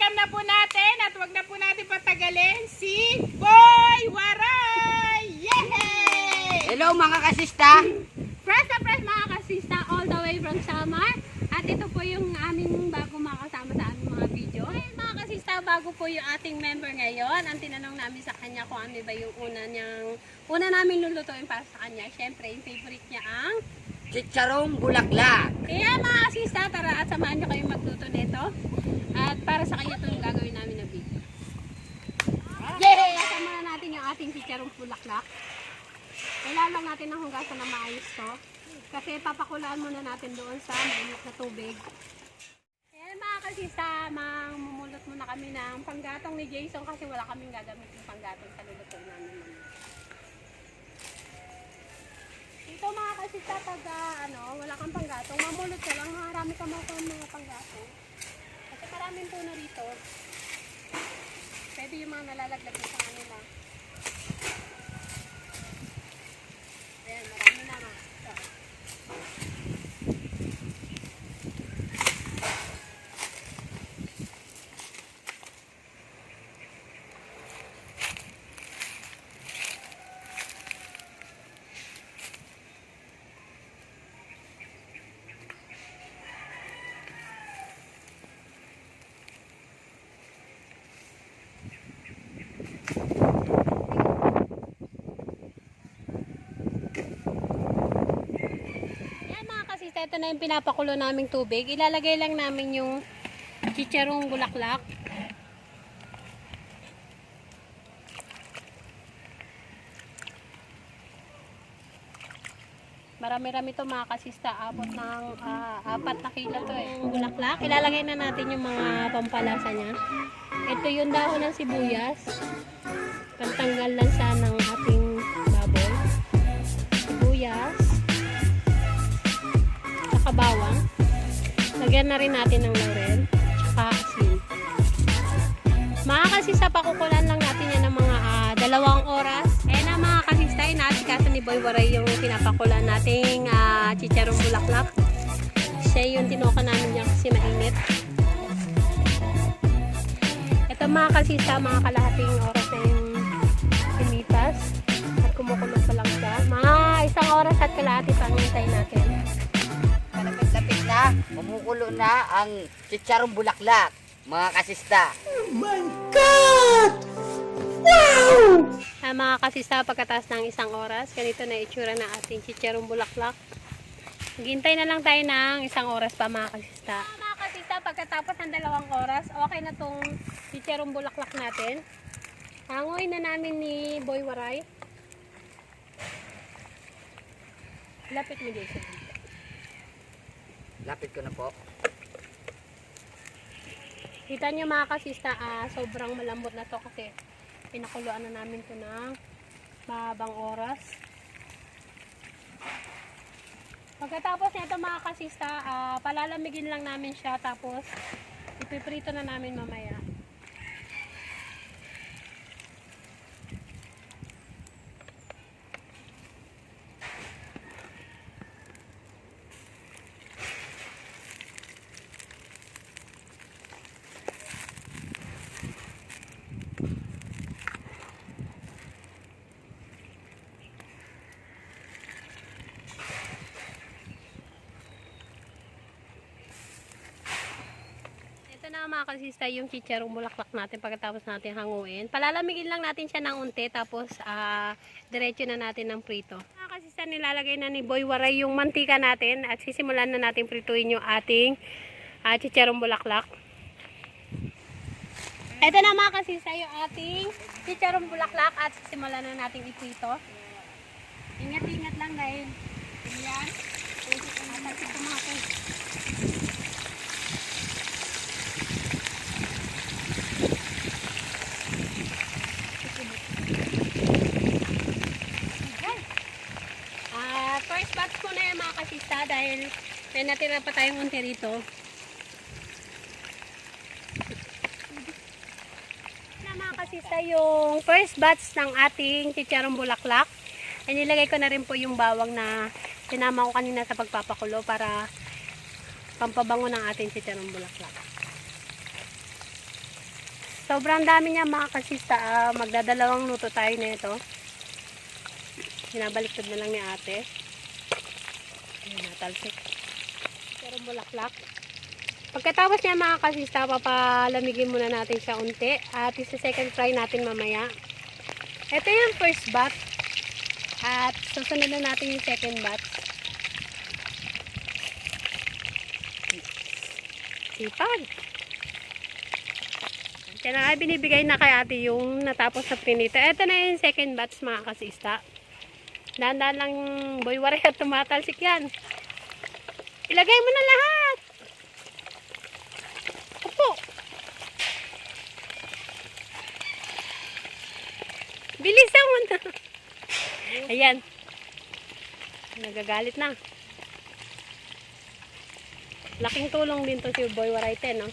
welcome na po natin at wag na po natin patagalin si Boy Waray! Yay! Hello mga kasista! Fresh na fresh mga kasista, all the way from Samar. At ito po yung aming bago makasama sa aming mga video. Ay mga kasista, bago po yung ating member ngayon. Ang tinanong namin sa kanya kung ano ba yung una namin lulutuin para sa kanya. Siyempre, yung favorite niya ang Chicharong bulaklak. kaya mga kasista, tara at samahan nyo kayong magluto nito. At para sa kanya ito yung gagawin namin na video. Yay! Kasama na natin yung ating chicharong bulaklak. Kailangan lang natin ng hugasan na maayos to. Kasi papakulaan muna natin doon sa mainit na tubig. Ayan mga kasista, mamumulot muna kami ng panggatong ni Jason kasi wala kaming gagamit ng panggatong sa lulutuin namin. Ito mga kasista, pag wala kang panggatong, mamulot ka lang, marami ka mga panggatong. Kasi maraming puno rito. Pwede yung mga nalalaglag sa kanila. Ayan, marami na mga. Ito na yung pinapakulo naming tubig. Ilalagay lang namin yung chicharong bulaklak. Marami-rami ito mga kasista. Abot ng 4 na kilo to yung bulaklak. Ilalagay na natin yung mga pampalasa niya. Ito yung dahon ng sibuyas. Pantanggal lansa ng ating baboy. Sibuyas. Bawang. Lagyan na rin natin ng laurel tsaka asin. Mga kasista, pakukulan lang natin yan ng mga 2 oras. Ayan na mga kasista, inaasikaso ni Boy Waray yung pinapakulan nating chicharong bulaklak. Siya yung tinoka namin yan kasi mainit. Ito mga kasista, mga kalahating oras na yung simitas at kumukulong pa lang siya. Mga 1 oras at kalahati pang hintay natin. Malapit-lapit na, kumukulo na ang chicharong bulaklak, mga kasista. Oh my God! Wow! Mga kasista, pagkatapos ng 1 oras, ganito na itsura ng ating chicharong bulaklak. Maghintay na lang tayo ng 1 oras pa mga kasista. Mga kasista, pagkatapos ng 2 oras, okay na tong chicharong bulaklak natin. Hangoy na namin ni Boy Waray. Lapit mo dito. Lapit ko na po. Kita nyo mga kasista, sobrang malambot na to kasi pinakuluan na namin to ng mahabang oras. Pagkatapos nito mga kasista, palalamigin lang namin siya tapos ipiprito na namin mamaya. Ito na mga kasista yung chicharong bulaklak natin pagkatapos natin hanguin. Palalamigin lang natin siya ng unti tapos diretso na natin ng prito. Mga kasista, nilalagay na ni Boy Waray yung mantika natin at sisimulan na natin prituin yung ating chicharong bulaklak. Ito na mga kasista yung ating chicharong bulaklak at sisimulan na natin iprito. Ingat-ingat lang dahil yan. At tumakas. First batch ko na yung mga kasista dahil may natira pa tayong unti rito. Na mga kasista yung first batch ng ating chicharong bulaklak. Ay nilagay ko na rin po yung bawang na sinama ko kanina sa pagpapakulo para pampabango ng ating chicharong bulaklak. sobrang dami niya mga kasista. Magdadalawang luto tayo nito. Binabaliktad na lang ni ate. Ayan, natalsik. Pero bulaklak. Pagkatapos niya mga kasista, papalamigin muna natin siya unti. At isa-second fry natin mamaya. Ito yung first batch. At susunod na natin yung second batch. Sipag. Kaya na nga binibigay na kay ate yung natapos na prinito. Ito na yung second batch mga kasista. Dahan-dahan lang boy waray at tumatalsik yan. Ilagay mo na lahat. Opo. Bilisan mo na. Ayan. Nagagalit na. Laking tulong din to si Boy Warayte, no?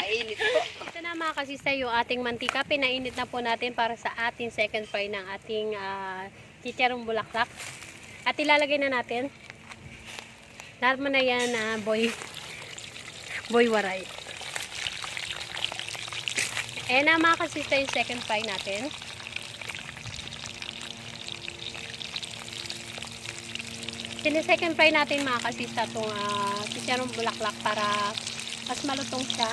Mainit po. Ito na mga kasista yung ating mantika. Pinainit na po natin para sa ating second fry ng ating chicharong bulaklak. At ilalagay na natin. Lahat mo na yan, Boy Waray. Ayan na mga kasista yung second fry natin. Sine-second fry natin mga kasista itong chicharong bulaklak para mas malutong siya.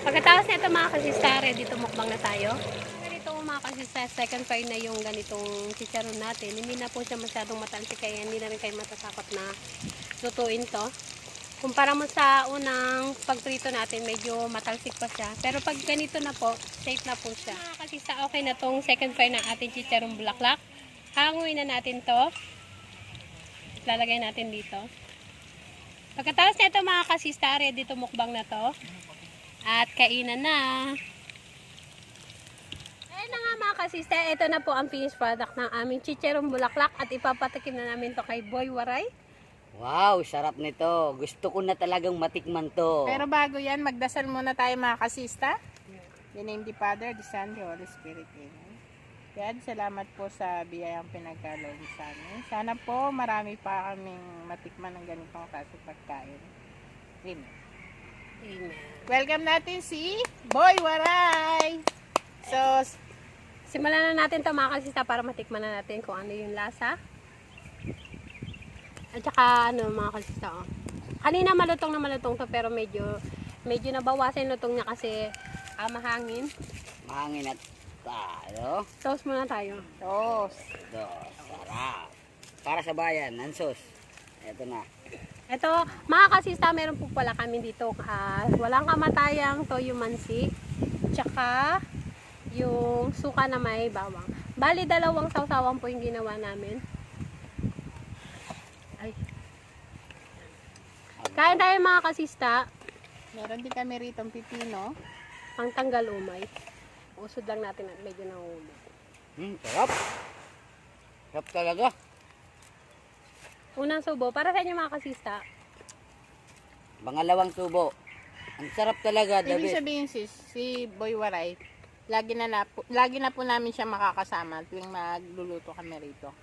Pagkatapos nito mga kasista, ready tumukbang na tayo. Ganito mga kasista, second fry na yung ganitong chicharon natin. Hindi na po siya masyadong matalsik kaya hindi na rin kayo matatakot na lutuin to. Kumpara mo sa unang pagprito natin, medyo matalsik pa siya. Pero pag ganito na po, safe na po siya. Mga kasista, okay na tong second fry ng ating chicharong bulaklak. Hanguin na natin to. Lalagay natin dito. Pagkatapos nito mga kasista, ready tumukbang na to. At kainan na. Ayan na nga mga kasista, ito na po ang finished product ng aming chicharong bulaklak. At ipapatikim na namin to kay Boy Waray. Wow, sarap nito. Gusto ko na talagang matikman to. Pero bago yan, magdasal muna tayo mga kasista. In the name of the Father, the Son, the Holy Spirit. Amen. Kaya salamat po sa biyayang pinagkaloob sa amin. Sana po marami pa kaming matikman ng ganitong klase pagkain. Amen. Amen. Welcome natin si Boy Waray! So, Simulan na natin to mga kasista para matikman na natin kung ano yung lasa. At saka ano mga kasista, oh. Kanina malutong na malutong to pero medyo nabawasan yung lutong niya kasi mahangin. Mahangin at ano? Sauce muna tayo. toast. Ito, sarap. Para sa bayan, nansos. Ito na. Ito, mga kasista, meron po pala kami dito. Walang kamatayang toyo mansi. Tsaka yung suka na may bawang. Bali, dalawang sausawan po yung ginawa namin. Ay. Kain tayo mga kasista. Meron din kami rito pipino. Pang tanggal umay. Usod lang natin at medyo nahulog. Sarap. Sarap talaga. Unang subo, para sa inyo mga kasista. Pangalawang subo. Ang sarap talaga, Ibig David. sabihin si Boy Waray, lagi na po namin siya makakasama tuwing magluluto kami rito.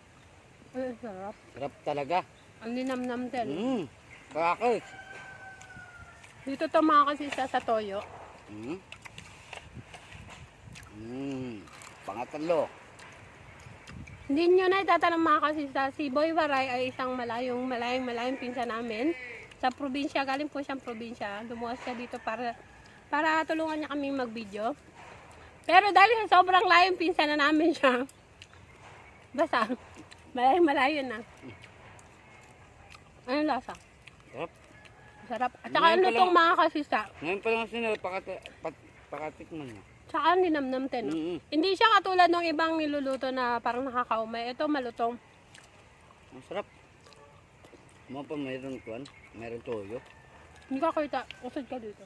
Ay, sarap. Sarap talaga. Ang linamnam din. Bakit? Dito to mga kasista sa toyo. Pangatlo. Hindi nyo na itatanong mga kasista, si Boy Waray ay isang malayong pinsan namin. Sa probinsya, galing po siyang probinsya. Lumuwas siya dito para tulungan niya kami mag-video. Pero dahil sa sobrang layong pinsan na namin siya, basta, malayo na. Anong lasa? Sarap. Sarap. At saka ano itong mga kasista? Ngayon pa lang sinara, pakatikman niya. Tsaka ninamnam din. No? Hindi siya katulad ng ibang niluluto na parang nakakaumay. Ito malutong. Ang sarap. Mga pa mayroon kuwan, mayroon toyo. Hindi ka kita. Usod ka dito.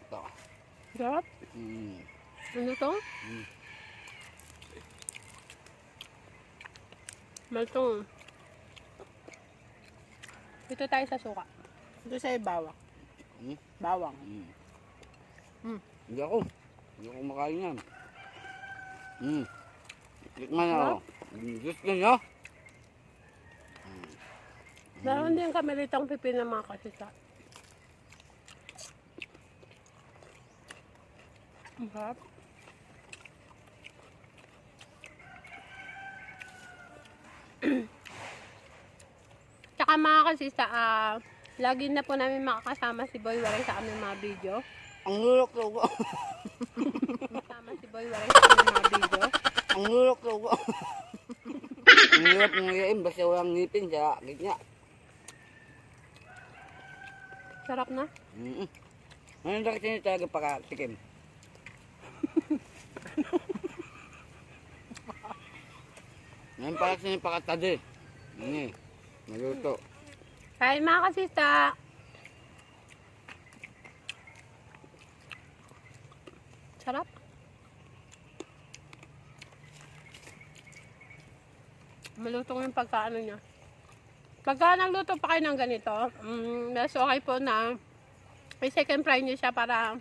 Ito. Sarap. Malutong? Malutong. Dito tayo sa suka. Ito sa bawang. Bawang. Hindi ako makain yan. Tikman na ako. Gusto nyo? Meron din kami litong pipino mga kasista. Ang sarap. Tsaka mga kasista, lagi na po namin makakasama si Boy Waray sa aming mga video. Ang lulok ko. Kasama si Boy Waray sa aming mga video. Ang lulok ko. Ang hirap ngayon basta walang ngipin sa gitna. Sarap na. Ano na kasi nyo talaga pakatikim? Ngayon pala kasi nyo pakatadi. Naluto. Kain mga kasista. Sarap. Malutong yung pagkaano niya. Pagka nagluto pa kayo ng ganito, mas okay po na may second fry niyo siya para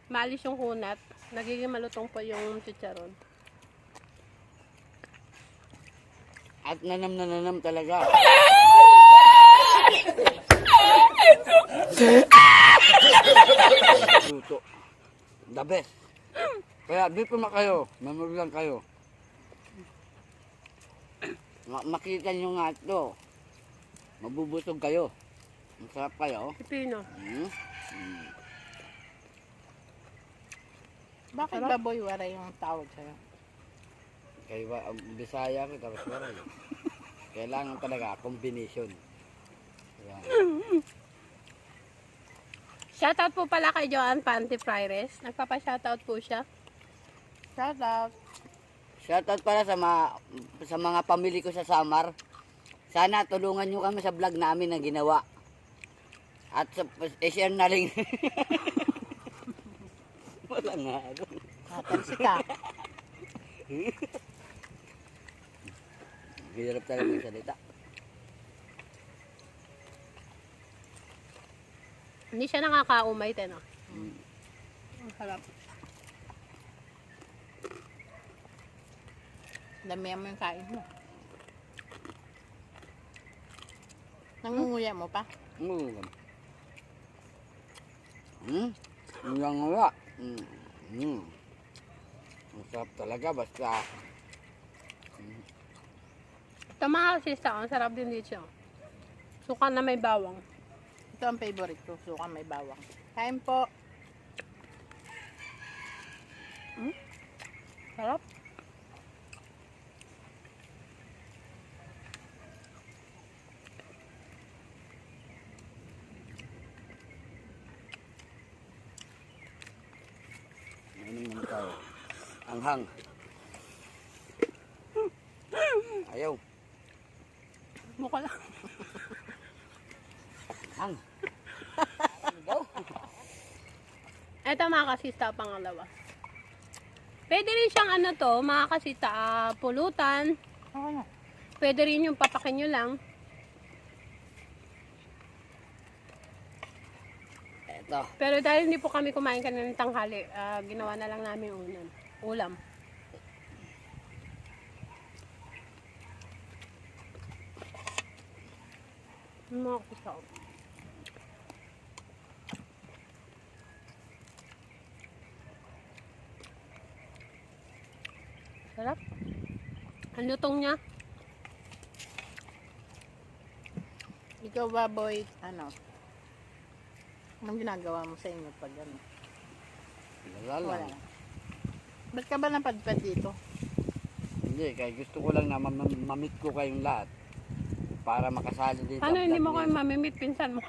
maalis yung kunat. Nagiging malutong po yung chicharon. At nanam talaga. Luto. The best. Kaya dito na kayo. Mamag lang kayo. Makita nyo nga ito. Mabubusog kayo. Masarap kayo. Pipino. Bakit Sarap. ba Boy Waray yung tawag sa'yo? Kaya ba, Bisaya ko tapos Waray. Kailangan talaga combination. Ayan. Shoutout po pala kay Joanne Panty Frires. Nagpapa-shoutout po siya. Shout out. Shoutout pala sa mga pamilya ko sa Samar. Sana tulungan nyo kami sa vlog namin na ginawa. At share na rin. Wala nga ako. Natansi ka. Hirap talaga magsalita. Hindi siya nakakaumay, no? Ang sarap. Damihan mo yung kain mo. Nangunguya mo pa? Ang nga. Ang sarap talaga basta. Ito mga kasista, ang sarap din dito. Suka na may bawang. Ito ang favorite ko. Suka may bawang. Kain po. Sarap. Ano naman tayo? Anghang. Ayaw. Mukha lang. Ang. Ito mga kasista, pangalawa. Pwede rin siyang ano to, mga kasista, pulutan. Oo na. Pwede rin yung papakin nyo lang. Eto. Pero dahil hindi po kami kumain kanina ng tanghali, ginawa na lang namin ulam. Mga kasista. Sarap. Ang lutong niya. Ikaw ba, Boy? Ano? Anong ginagawa mo sa inyo pag ano? Wala Wala lang. lang. Ba't ka ba napadpad dito? Hindi, kaya gusto ko lang na mamit ko kayong lahat. Para makasali dito. Ano, ang hindi vlog mo kayo niyo. mamimit, pinsan mo.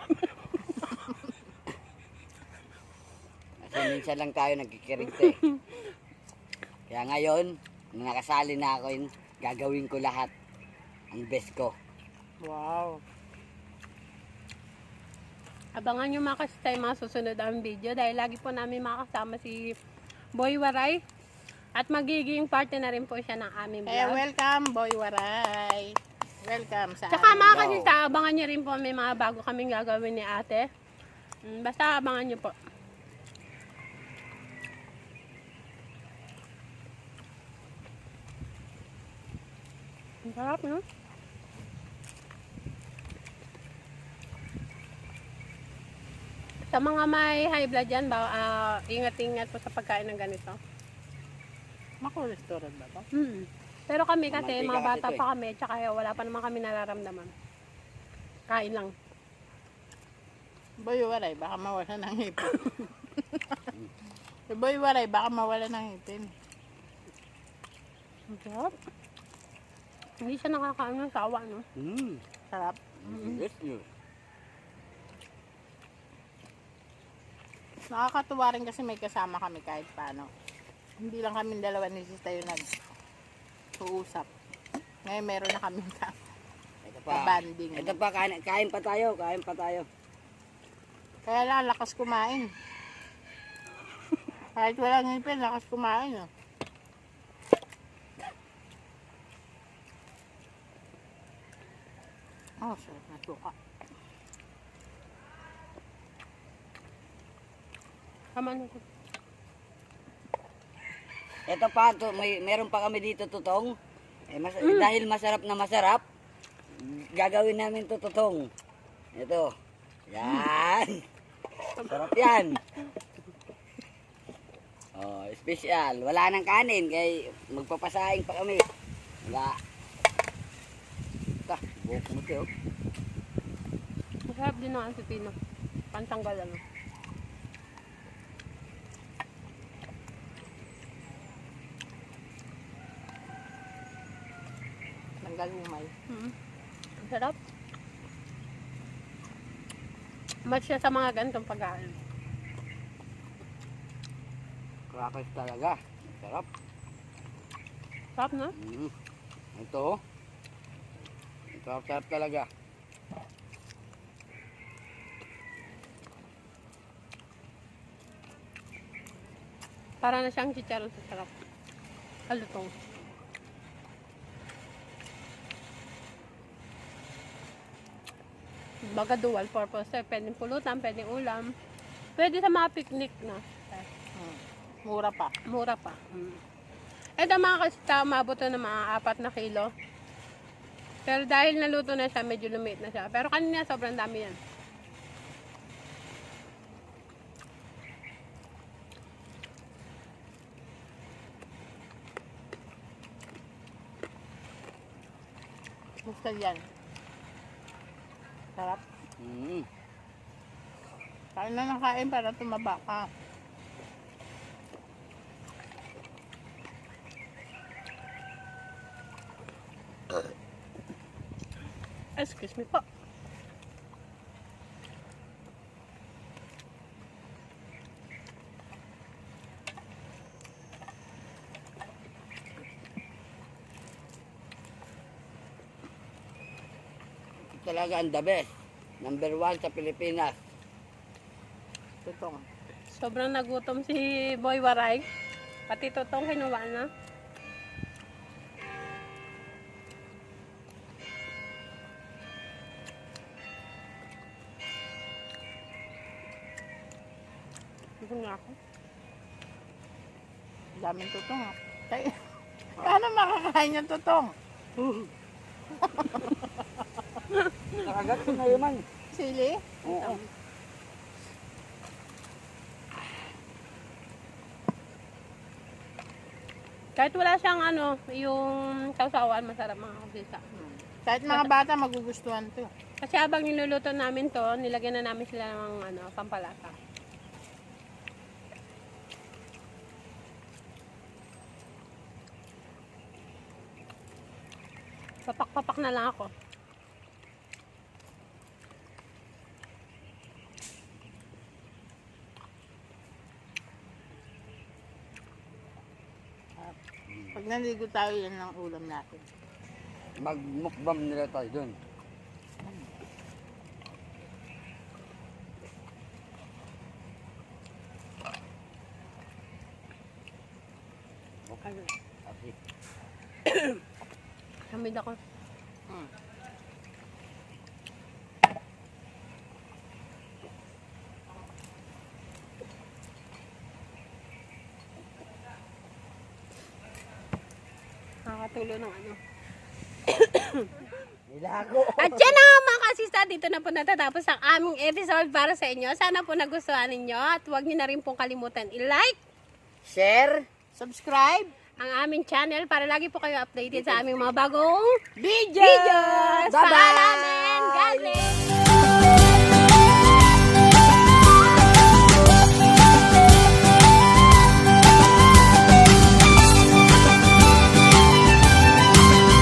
Kasi minsan lang tayo nagkikirigte. Kaya ngayon, nung nakasali na ako yun, gagawin ko lahat. Ang best ko. Wow. Abangan nyo mga kasista yung mga susunod ang video dahil lagi po namin makakasama si Boy Waray at magiging parte na rin po siya ng aming Kaya vlog. welcome, Boy Waray. Welcome sa Tsaka amin. mga kasista, abangan nyo rin po may mga bago kaming gagawin ni ate. Basta abangan nyo po. Ang sarap, no? Sa mga may high blood dyan, ingat-ingat po sa pagkain ng ganito. Makolesterol ba to? Pero kami kasi, Mamantika mga kasi bata ito eh. pa kami, tsaka wala pa naman kami nararamdaman. Kain lang. Boy, waray, baka mawala ng ngipin. Boy, waray, baka mawala ng ngipin. Ang sarap. Hindi siya nakakaano ng sawa, no? Sarap. Yes, yun. Nakakatuwa rin kasi may kasama kami kahit paano. Hindi lang kami dalawa ni Sista yung nag-uusap. Ngayon meron na kami Ito pa. banding. Ito pa, kain pa tayo. Kain pa tayo. Kaya lang, lakas kumain. Kahit walang ngipin, lakas kumain. Oh, sarap na suka. Tama na ko. Ito pa, meron pa kami dito tutong. Dahil masarap na masarap, gagawin namin to tutong. Ito. Yan. Sarap yan. Oh, special. Wala nang kanin, kaya magpapasaing pa kami. Wala. Ta, buhok mo ito. Masarap din ang pipino. Pantanggal, ano? Tanggal umay. Ang sarap. Match siya sa mga ganitong pagkain. Crackers talaga. Sarap. Sarap, no? Ito. Sarap talaga. Para na siyang chicharon sa sarap. Kalutong. Baga dual purpose. Pwedeng pulutan, pwedeng ulam. Pwede sa mga picnic na. Mura pa. Mura pa. Ito mga kasita, umabot na ng mga 4 na kilo. Pero dahil naluto na siya, medyo lumiit na siya. Pero kanina sobrang dami yan. Gusto yan. Sarap. Kain na ng kain para tumaba ka. Excuse me po. Talaga ang the best. Number 1 sa Pilipinas. Tutong. Sobrang nagutom si Boy Waray. Pati totong kinuha na. Gutom nga ako. Daming tutong. Kaya, paano makakain yung tutong? Nakagat ko na yaman. Sili? Oo. Kahit wala siyang ano, yung sausawan, masarap mga kasisa. Kahit mga bata magugustuhan to. Kasi habang niluluto namin to, nilagyan na namin sila ng ano, pampalasa. Papak-papak na lang ako. Pag naligo tayo, yan ang ulam natin. Magmukbang nila tayo dun. Ano? Kasi, Hamid ako. Nakakatulo ng ano. Nilago. At yan na nga mga kasista, dito na po natatapos ang aming episode para sa inyo. Sana po nagustuhan ninyo at huwag nyo na rin pong kalimutan i-like Share. Subscribe. ang aming channel para lagi po kayo updated sa aming mga bagong Video. videos. Bye-bye! Paalam and God bless!